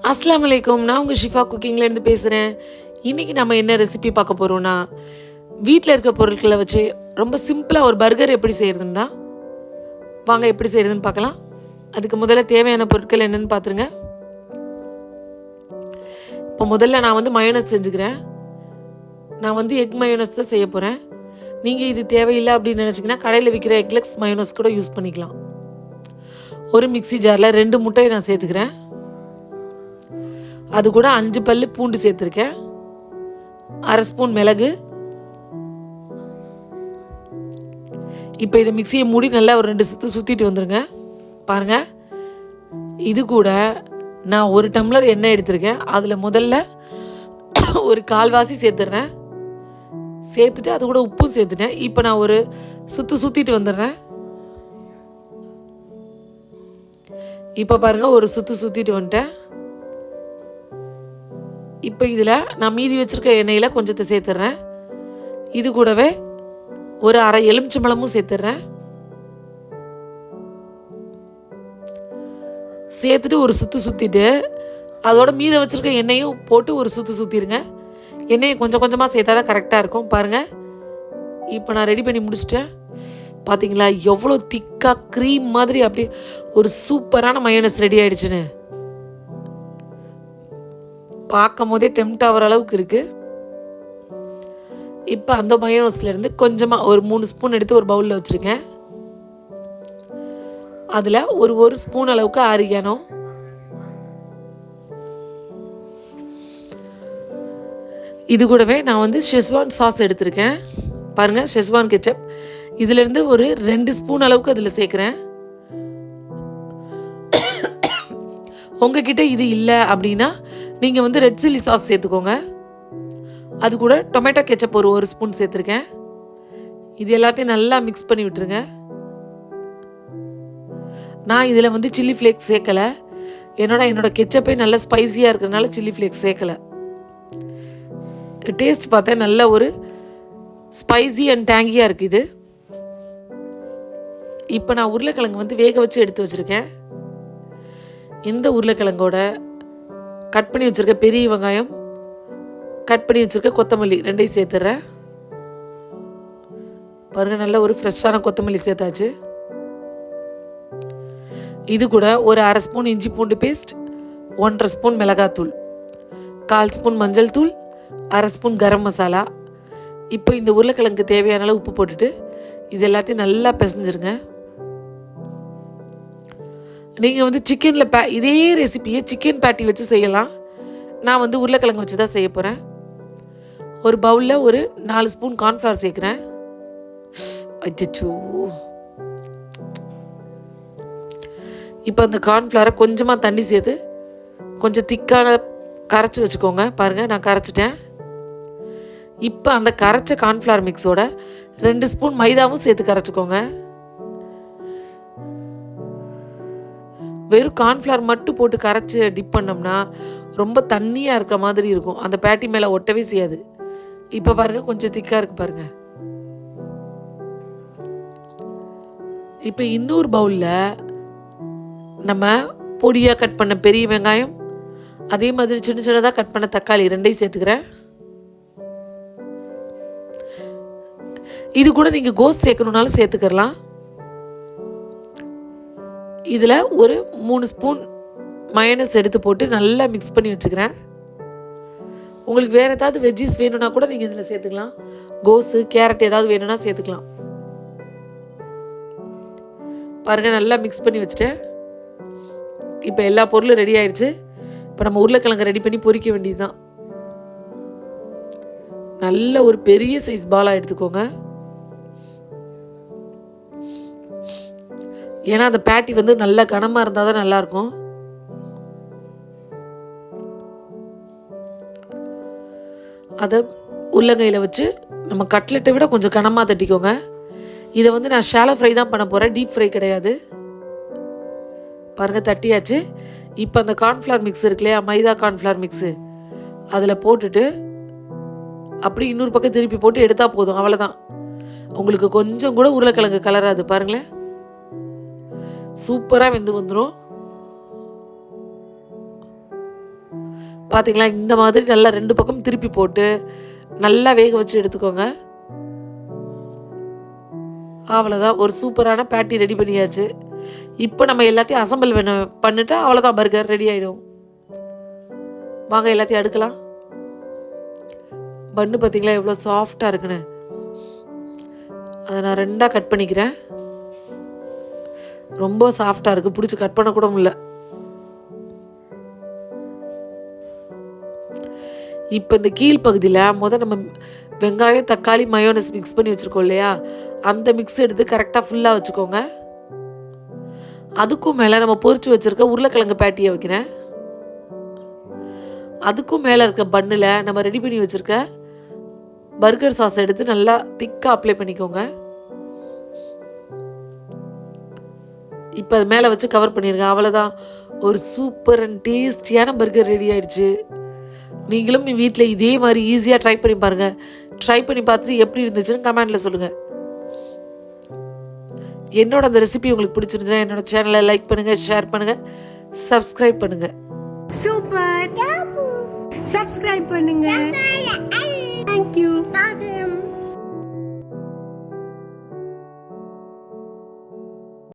அஸ்ஸலாமு அலைக்கும். நான் உங்க ஷிஃபா குக்கிங்லேருந்து பேசுறேன். இன்னைக்கு நம்ம என்ன ரெசிபி பார்க்க போறோம்னா, வீட்ல இருக்க பொருட்கள வச்சு ரொம்ப சிம்பிளா ஒரு பர்கர் எப்படி செய்றதுன்னு தான். வாங்க எப்படி செய்றதுன்னு பார்க்கலாம். அதுக்கு முதல்ல தேவையான பொருட்கள் என்னன்னு பார்த்துருங்க. இப்போ முதல்ல நான் வந்து மயோனைஸ் செஞ்சுக்கிறேன். நான் வந்து எக் மயோனைஸ் தான் செய்ய போறேன். நீங்க இது தேவையில்ல அப்படின்னு நினைச்சீங்கன்னா, கடையில விக்கிற எக்லெக்ஸ் மயோனைஸ் கூட யூஸ் பண்ணிக்கலாம். ஒரு மிக்ஸி ஜார்ல 2 முட்டைய நான் சேர்த்துக்கிறேன். அது கூட 5 பல்லு பூண்டு சேர்த்துருக்கேன். 1/2 ஸ்பூன் மிளகு. இப்போ இதை மிக்சியை மூடி நல்லா ஒரு 2 சுற்று சுற்றிட்டு வந்துடுங்க. பாருங்கள், இது கூட நான் 1 டம்ளர் எண்ணெய் எடுத்திருக்கேன். அதில் முதல்ல ஒரு கால்வாசி சேர்த்துடுறேன். சேர்த்துட்டு அது கூட உப்பும் சேர்த்துட்டேன். இப்போ நான் ஒரு சுற்றிட்டு வந்துடுறேன். இப்போ பாருங்கள், ஒரு சுற்றிட்டு வந்துட்டேன். இப்போ இதில் நான் மீதி வச்சுருக்க எண்ணெயில் கொஞ்சத்தை சேர்த்துட்றேன். இது கூடவே ஒரு அரை எலுமிச்சம்பழமும் சேர்த்துட்றேன். சேர்த்துட்டு ஒரு சுற்றிட்டு அதோட மீதி வச்சுருக்க எண்ணெயும் போட்டு ஒரு சுற்றிடுங்க. எண்ணெயை கொஞ்சம் கொஞ்சமாக சேர்த்தா தான் கரெக்டாக இருக்கும். பாருங்கள், இப்போ நான் ரெடி பண்ணி முடிச்சிட்டேன். பார்த்தீங்களா எவ்வளோ திக்காக க்ரீம் மாதிரி அப்படியே ஒரு சூப்பரான மயோனைஸ் ரெடி ஆகிடுச்சுன்னு. பார்க்கும் போதே டெம்ட் ஆகிற அளவுக்கு இருக்குது. இப்போ அந்த மயோனைஸ்லேருந்து கொஞ்சமாக ஒரு 3 ஸ்பூன் எடுத்து ஒரு பவுலில் வச்சுருக்கேன். அதில் ஒரு ஸ்பூன் அளவுக்கு ஆரிகானோ, இது கூடவே நான் வந்து ஷெஸ்வான் சாஸ் எடுத்திருக்கேன். பாருங்கள், ஷெஸ்வான் கெச்சப். இதிலேருந்து ஒரு 2 ஸ்பூன் அளவுக்கு அதில் சேர்க்குறேன். உங்ககிட்ட இது இல்லை அப்படின்னா நீங்கள் வந்து ரெட் சில்லி சாஸ் சேர்த்துக்கோங்க. அது கூட டொமேட்டோ கெச்சப் ஒரு ஸ்பூன் சேர்த்துருக்கேன். இது எல்லாத்தையும் நல்லா மிக்ஸ் பண்ணி விட்டுருங்க. நான் இதில் வந்து சில்லி ஃப்ளேக்ஸ் சேர்க்கலை. என்னோட கெச்சப்பே நல்லா ஸ்பைஸியாக இருக்கிறதுனால சில்லி ஃப்ளேக்ஸ் சேர்க்கலை. டேஸ்ட் பார்த்தா நல்ல ஒரு ஸ்பைசி அண்ட் டேங்கியாக இருக்குது இது. இப்போ நான் உருளைக்கிழங்கு வந்து வேக வச்சு எடுத்து வச்சுருக்கேன். இந்த உருளைக்கிழங்கோட கட் பண்ணி வச்சுருக்க பெரிய வெங்காயம், கட் பண்ணி வச்சுருக்க கொத்தமல்லி 2ஐயும் சேர்த்துட்றேன். பாருங்கள், நல்ல ஒரு ஃப்ரெஷ்ஷான கொத்தமல்லி சேர்த்தாச்சு. இது கூட ஒரு 1/2 ஸ்பூன் இஞ்சி பூண்டு பேஸ்ட், 1/2 ஸ்பூன் மிளகாத்தூள், 1/4 ஸ்பூன் மஞ்சள் தூள், 1/2 ஸ்பூன் கரம் மசாலா. இப்போ இந்த உருளைக்கிழங்கு தேவையான அளவு உப்பு போட்டுட்டு இது எல்லாத்தையும் நல்லா பிசைஞ்சிருங்க. நீங்கள் வந்து சிக்கனில் இதே ரெசிபியை சிக்கன் பேட்டி வச்சு செய்யலாம். நான் வந்து உருளைக்கிழங்கு வச்சு தான் செய்ய போகிறேன். ஒரு பவுலில் ஒரு 4 ஸ்பூன் கார்ன்ஃப்ளவர் சேர்க்குறேன். அச்சோ, இப்போ அந்த கார்ன்ஃப்ளவரை கொஞ்சமாக தண்ணி சேர்த்து கொஞ்சம் திக்கான கரைச்சி வச்சுக்கோங்க. பாருங்கள், நான் கரைச்சிட்டேன். இப்போ அந்த கரைச்ச கார்ன்ஃப்ளவர் மிக்ஸோட 2 ஸ்பூன் மைதாவும் சேர்த்து கரைச்சிக்கோங்க. வெறும் கார்ன்ஃப்ளவர் மட்டும் போட்டு கரைச்சி டிப் பண்ணோம்னா ரொம்ப தண்ணியாக இருக்கிற மாதிரி இருக்கும். அந்த பேட்டி மேலே ஒட்டவே செய்யாது. இப்போ பாருங்கள், கொஞ்சம் திக்காக இருக்குது பாருங்கள். இப்போ இன்னொரு பவுலில் நம்ம பொடியாக கட் பண்ண பெரிய வெங்காயம், அதே மாதிரி சின்ன சின்னதாக கட் பண்ண தக்காளி 2ஐயும் சேர்த்துக்கிறேன். இது கூட நீங்கள் கோஸ் சேர்க்கணுன்னாலும் சேர்த்துக்கலாம். இதில் ஒரு 3 ஸ்பூன் மயோனைஸ் எடுத்து போட்டு நல்லா மிக்ஸ் பண்ணி வச்சுக்கிறேன். உங்களுக்கு வேறு ஏதாவது வெஜ்ஜிஸ் வேணும்னா கூட நீங்கள் இதில் சேர்த்துக்கலாம். கோஸு, கேரட் ஏதாவது வேணும்னா சேர்த்துக்கலாம். பாருங்கள், நல்லா மிக்ஸ் பண்ணி வச்சுட்டேன். இப்போ எல்லா பொருளும் ரெடி ஆயிடுச்சு. இப்போ நம்ம உருளைக்கிழங்கு ரெடி பண்ணி பொரிக்க வேண்டியது தான். நல்ல ஒரு பெரிய சைஸ் பாலாக எடுத்துக்கோங்க. ஏன்னா அந்த பேட்டி வந்து நல்லா கனமாக இருந்தால் தான் நல்லாயிருக்கும். அதை உள்ளங்கையில் வச்சு நம்ம கட்லெட்டை விட கொஞ்சம் கனமாக தட்டிக்கோங்க. இதை வந்து நான் ஷாலோ ஃப்ரை தான் பண்ண போகிறேன், டீப் ஃப்ரை கிடையாது. பாருங்கள், தட்டியாச்சு. இப்போ அந்த கார்ன்ஃப்ளவர் மிக்ஸ் இருக்கு இல்லையா, மைதா கார்ன்ஃப்ளவர் மிக்ஸு, அதில் போட்டுட்டு அப்படி இன்னொரு பக்கம் திருப்பி போட்டு எடுத்தால் போதும். அவ்வளோதான். உங்களுக்கு கொஞ்சம் கூட உருளைக்கிழங்கு கலராது. பாருங்களேன், சூப்பராக வெந்து வந்துடும். பார்த்தீங்களா, இந்த மாதிரி நல்லா 2 பக்கம் திருப்பி போட்டு நல்லா வேக வச்சு எடுத்துக்கோங்க. அவ்வளோதான், ஒரு சூப்பரான பேட்டி ரெடி பண்ணியாச்சு. இப்போ நம்ம எல்லாத்தையும் அசம்பிள் பண்ணிட்டா அவ்வளோதான், பர்கர் ரெடி ஆகிடும். வாங்க எல்லாத்தையும் அடுக்கலாம். பன்னு பார்த்தீங்களா எவ்வளோ சாஃப்டாக இருக்குன்னு. அதை நான் 2ஆக கட் பண்ணிக்கிறேன். ரொம்ப சாஃப்டாக இருக்குது, பிடிச்சி கட் பண்ண கூட முடியல. இப்போ இந்த கீழ் பகுதியில் நம்ம வெங்காயம், தக்காளி, மயோனஸ் மிக்ஸ் பண்ணி வச்சுருக்கோம் இல்லையா, அந்த மிக்ஸ் எடுத்து கரெக்டாக ஃபுல்லாக வச்சுக்கோங்க. அதுக்கும் மேலே நம்ம பொரிச்சு வச்சுருக்க உருளைக்கிழங்கு பேட்டியை வைக்கிறேன். அதுக்கும் மேலே இருக்க பன்னில் நம்ம ரெடி பண்ணி வச்சுருக்க பர்கர் சாஸ் எடுத்து நல்லா திக்காக அப்ளை பண்ணிக்கோங்க. இப்போ அது மேலே வச்சு கவர் பண்ணிடுங்க. அவ்வளோதான், ஒரு சூப்பர் அண்ட் டேஸ்டியான பர்கர் ரெடி ஆயிடுச்சு. நீங்களும் வீட்டில் இதே மாதிரி ஈஸியாக ட்ரை பண்ணி பாருங்கள். ட்ரை பண்ணி பார்த்துட்டு எப்படி இருந்துச்சுன்னு கமெண்டில் சொல்லுங்கள். என்னோட அந்த ரெசிபி உங்களுக்கு பிடிச்சிருந்துச்சுன்னா என்னோட சேனலை லைக் பண்ணுங்கள், ஷேர் பண்ணுங்கள், சப்ஸ்கிரைப் பண்ணுங்கள். சூப்பர், சப்ஸ்கிரைப் பண்ணுங்க. தேங்க்யூ.